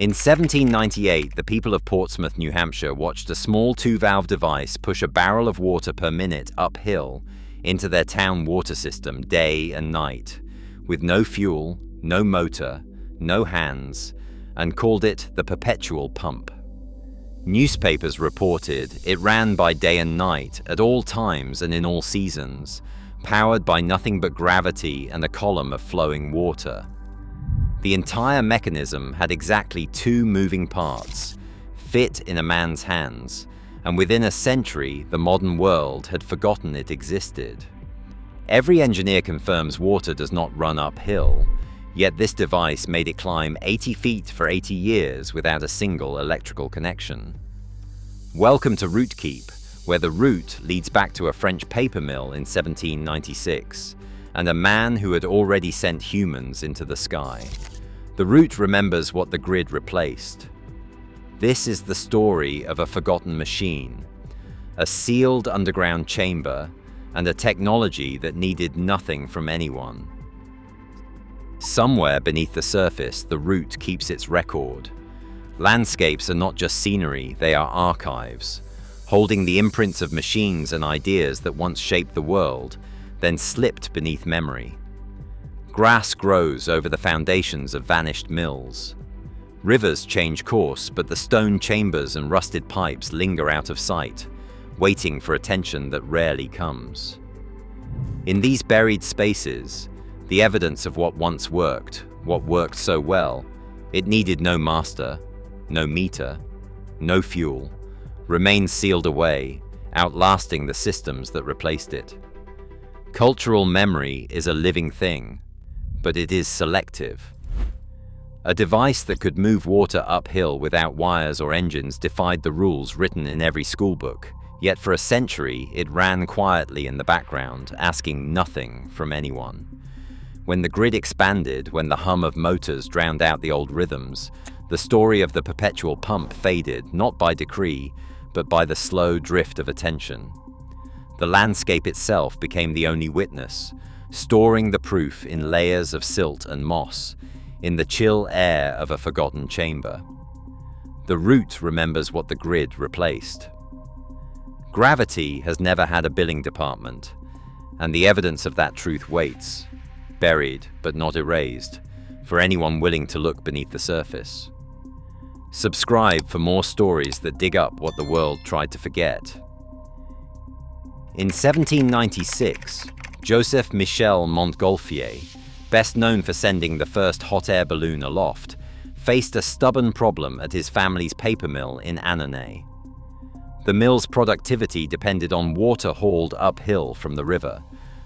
In 1798, the people of Portsmouth, New Hampshire, watched a small two-valve device push a barrel of water per minute uphill into their town water system day and night, with no fuel, no motor, no hands, and called it the Perpetual Pump. Newspapers reported it ran by day and night, at all times and in all seasons, powered by nothing but gravity and a column of flowing water. The entire mechanism had exactly 2 moving parts, fit in a man's hands, and within a century the modern world had forgotten it existed. Every engineer confirms water does not run uphill, yet this device made it climb 80 feet for 80 years without a single electrical connection. Welcome to Rootkeep, where the route leads back to a French paper mill in 1796, and a man who had already sent humans into the sky. The route remembers what the grid replaced. This is the story of a forgotten machine, a sealed underground chamber, and a technology that needed nothing from anyone. Somewhere beneath the surface, the route keeps its record. Landscapes are not just scenery, they are archives, holding the imprints of machines and ideas that once shaped the world, then slipped beneath memory. Grass grows over the foundations of vanished mills. Rivers change course, but the stone chambers and rusted pipes linger out of sight, waiting for attention that rarely comes. In these buried spaces, the evidence of what once worked, what worked so well, it needed no master, no meter, no fuel, remains sealed away, outlasting the systems that replaced it. Cultural memory is a living thing, but it is selective. A device that could move water uphill without wires or engines defied the rules written in every schoolbook, yet for a century it ran quietly in the background, asking nothing from anyone. When the grid expanded, when the hum of motors drowned out the old rhythms, the story of the Perpetual Pump faded, not by decree, but by the slow drift of attention. The landscape itself became the only witness, storing the proof in layers of silt and moss, in the chill air of a forgotten chamber. The route remembers what the grid replaced. Gravity has never had a billing department, and the evidence of that truth waits, buried but not erased, for anyone willing to look beneath the surface. Subscribe for more stories that dig up what the world tried to forget. In 1796, Joseph-Michel Montgolfier, best known for sending the first hot air balloon aloft, faced a stubborn problem at his family's paper mill in Annonay. The mill's productivity depended on water hauled uphill from the river,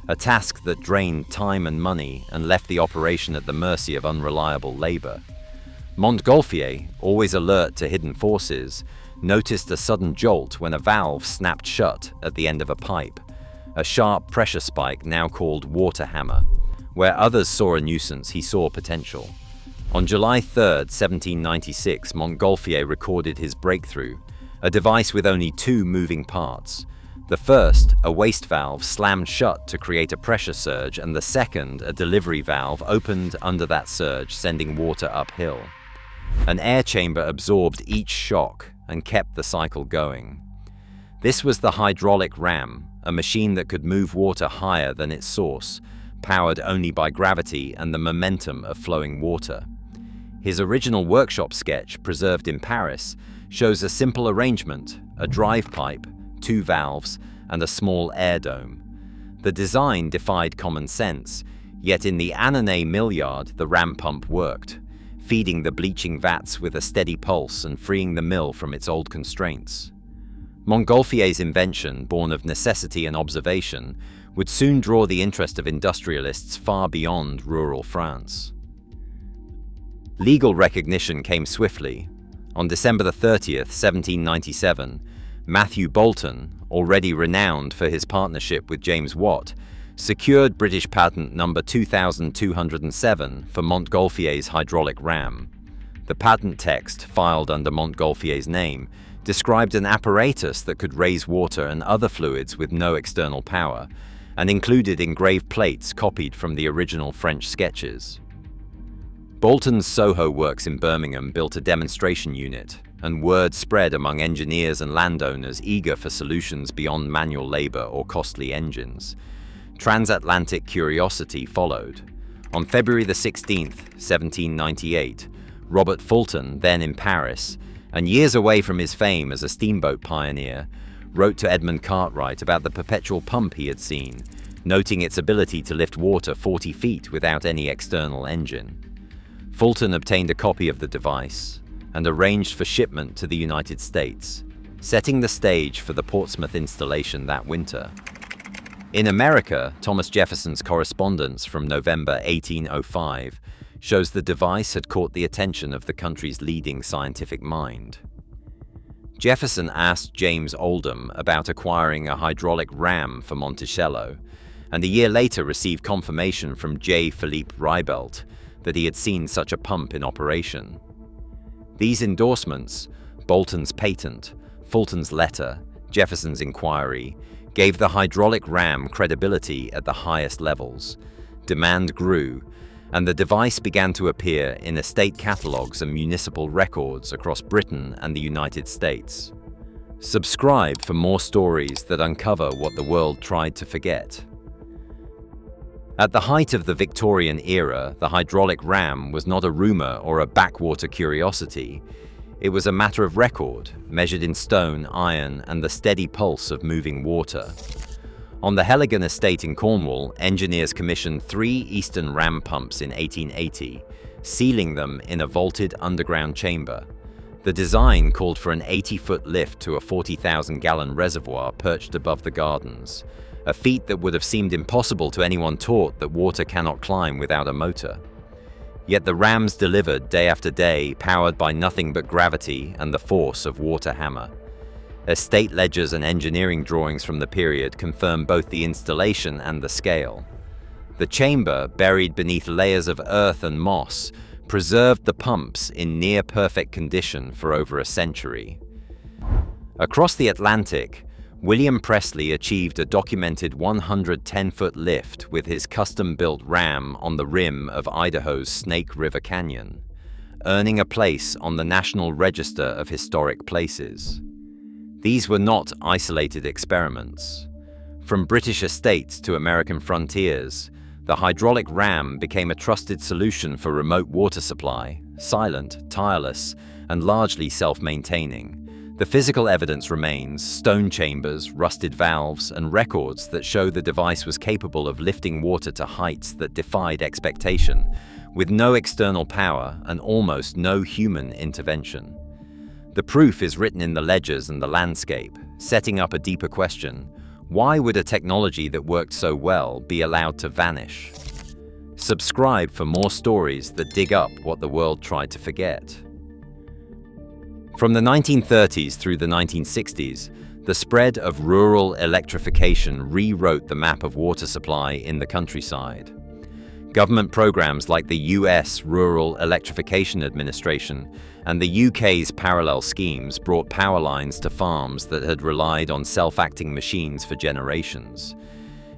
a task that drained time and money and left the operation at the mercy of unreliable labor. Montgolfier, always alert to hidden forces, noticed a sudden jolt when a valve snapped shut at the end of a pipe, a sharp pressure spike now called water hammer. Where others saw a nuisance, he saw potential. On July 3, 1796, Montgolfier recorded his breakthrough, a device with only 2 moving parts. The first, a waste valve, slammed shut to create a pressure surge, and the second, a delivery valve, opened under that surge, sending water uphill. An air chamber absorbed each shock and kept the cycle going. This was the hydraulic ram, a machine that could move water higher than its source, powered only by gravity and the momentum of flowing water. His original workshop sketch, preserved in Paris, shows a simple arrangement, a drive pipe, 2 valves, and a small air dome. The design defied common sense, yet in the Annonay mill yard the ram pump worked, feeding the bleaching vats with a steady pulse and freeing the mill from its old constraints. Montgolfier's invention, born of necessity and observation, would soon draw the interest of industrialists far beyond rural France. Legal recognition came swiftly. On December 30, 1797, Matthew Boulton, already renowned for his partnership with James Watt, secured British patent number 2207 for Montgolfier's hydraulic ram. The patent text, filed under Montgolfier's name, described an apparatus that could raise water and other fluids with no external power, and included engraved plates copied from the original French sketches. Bolton's Soho Works in Birmingham built a demonstration unit, and word spread among engineers and landowners eager for solutions beyond manual labor or costly engines. Transatlantic curiosity followed. On February the 16th, 1798, Robert Fulton, then in Paris, and years away from his fame as a steamboat pioneer, wrote to Edmund Cartwright about the Perpetual Pump he had seen, noting its ability to lift water 40 feet without any external engine. Fulton obtained a copy of the device and arranged for shipment to the United States, setting the stage for the Portsmouth installation that winter. In America, Thomas Jefferson's correspondence from November 1805 shows the device had caught the attention of the country's leading scientific mind. Jefferson asked James Oldham about acquiring a hydraulic ram for Monticello, and a year later received confirmation from J. Philippe Ribelt that he had seen such a pump in operation. These endorsements, Bolton's patent, Fulton's letter, Jefferson's inquiry, gave the hydraulic ram credibility at the highest levels. Demand grew, and the device began to appear in estate catalogues and municipal records across Britain and the United States. Subscribe for more stories that uncover what the world tried to forget. At the height of the Victorian era, the hydraulic ram was not a rumor or a backwater curiosity. It was a matter of record, measured in stone, iron, and the steady pulse of moving water. On the Heligan estate in Cornwall, engineers commissioned 3 Eastern ram pumps in 1880, sealing them in a vaulted underground chamber. The design called for an 80-foot lift to a 40,000-gallon reservoir perched above the gardens, a feat that would have seemed impossible to anyone taught that water cannot climb without a motor. Yet the rams delivered day after day, powered by nothing but gravity and the force of water hammer. Estate ledgers and engineering drawings from the period confirm both the installation and the scale. The chamber, buried beneath layers of earth and moss, preserved the pumps in near-perfect condition for over a century. Across the Atlantic, William Presley achieved a documented 110-foot lift with his custom-built ram on the rim of Idaho's Snake River Canyon, earning a place on the National Register of Historic Places. These were not isolated experiments. From British estates to American frontiers, the hydraulic ram became a trusted solution for remote water supply, silent, tireless, and largely self-maintaining. The physical evidence remains: stone chambers, rusted valves, and records that show the device was capable of lifting water to heights that defied expectation, with no external power and almost no human intervention. The proof is written in the ledgers and the landscape, setting up a deeper question: why would a technology that worked so well be allowed to vanish? Subscribe for more stories that dig up what the world tried to forget. From the 1930s through the 1960s, the spread of rural electrification rewrote the map of water supply in the countryside. Government programs like the US Rural Electrification Administration and the UK's parallel schemes brought power lines to farms that had relied on self-acting machines for generations.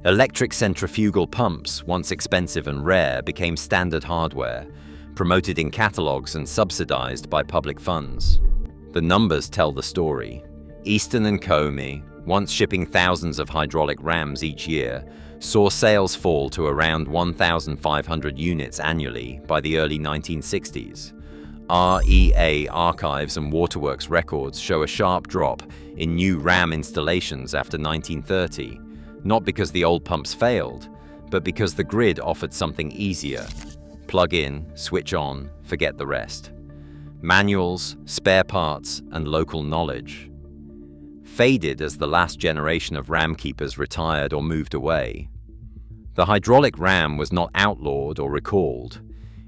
Electric centrifugal pumps, once expensive and rare, became standard hardware, promoted in catalogues and subsidized by public funds. The numbers tell the story. Easton and Co., once shipping thousands of hydraulic rams each year, saw sales fall to around 1,500 units annually by the early 1960s. REA archives and waterworks records show a sharp drop in new ram installations after 1930, not because the old pumps failed, but because the grid offered something easier. Plug in, switch on, forget the rest. Manuals, spare parts, and local knowledge faded as the last generation of ram keepers retired or moved away. The hydraulic ram was not outlawed or recalled.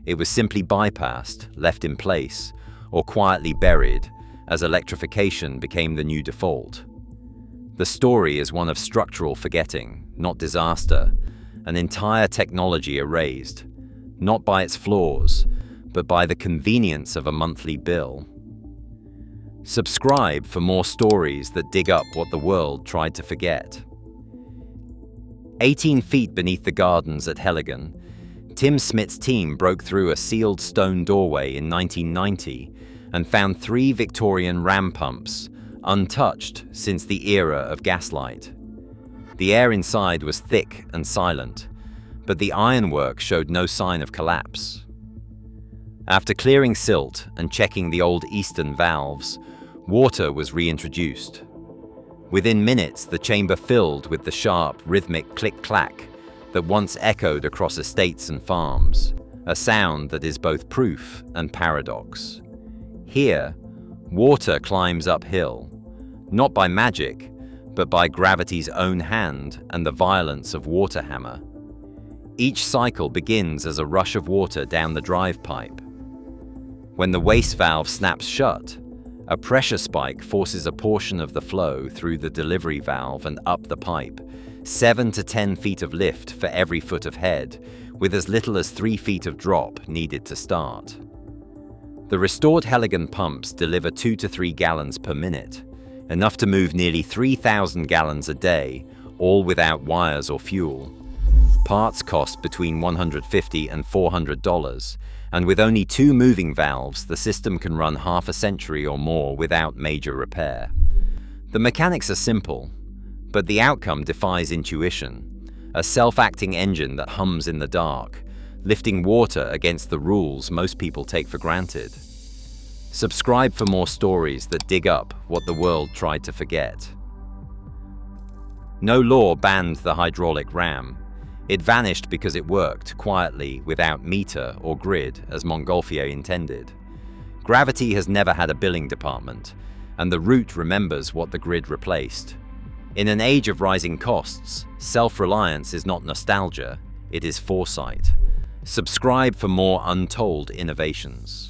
It was simply bypassed, left in place, or quietly buried as electrification became the new default. The story is one of structural forgetting, not disaster, an entire technology erased, not by its flaws, but by the convenience of a monthly bill. Subscribe for more stories that dig up what the world tried to forget. 18 feet beneath the gardens at Heligan, Tim Smith's team broke through a sealed stone doorway in 1990 and found 3 Victorian ram pumps, untouched since the era of gaslight. The air inside was thick and silent, but the ironwork showed no sign of collapse. After clearing silt and checking the old eastern valves, water was reintroduced. Within minutes, the chamber filled with the sharp, rhythmic click-clack that once echoed across estates and farms, a sound that is both proof and paradox. Here, water climbs uphill, not by magic, but by gravity's own hand and the violence of water hammer. Each cycle begins as a rush of water down the drive pipe. When the waste valve snaps shut, a pressure spike forces a portion of the flow through the delivery valve and up the pipe, 7 to 10 feet of lift for every foot of head, with as little as 3 feet of drop needed to start. The restored Heligan pumps deliver 2 to 3 gallons per minute, enough to move nearly 3,000 gallons a day, all without wires or fuel. Parts cost between $150 and $400, and with only 2 moving valves, the system can run half a century or more without major repair. The mechanics are simple, but the outcome defies intuition. A self-acting engine that hums in the dark, lifting water against the rules most people take for granted. Subscribe for more stories that dig up what the world tried to forget. No law banned the hydraulic ram. It vanished because it worked quietly without meter or grid as Montgolfier intended. Gravity has never had a billing department, and the route remembers what the grid replaced. In an age of rising costs, self-reliance is not nostalgia, it is foresight. Subscribe for more untold innovations.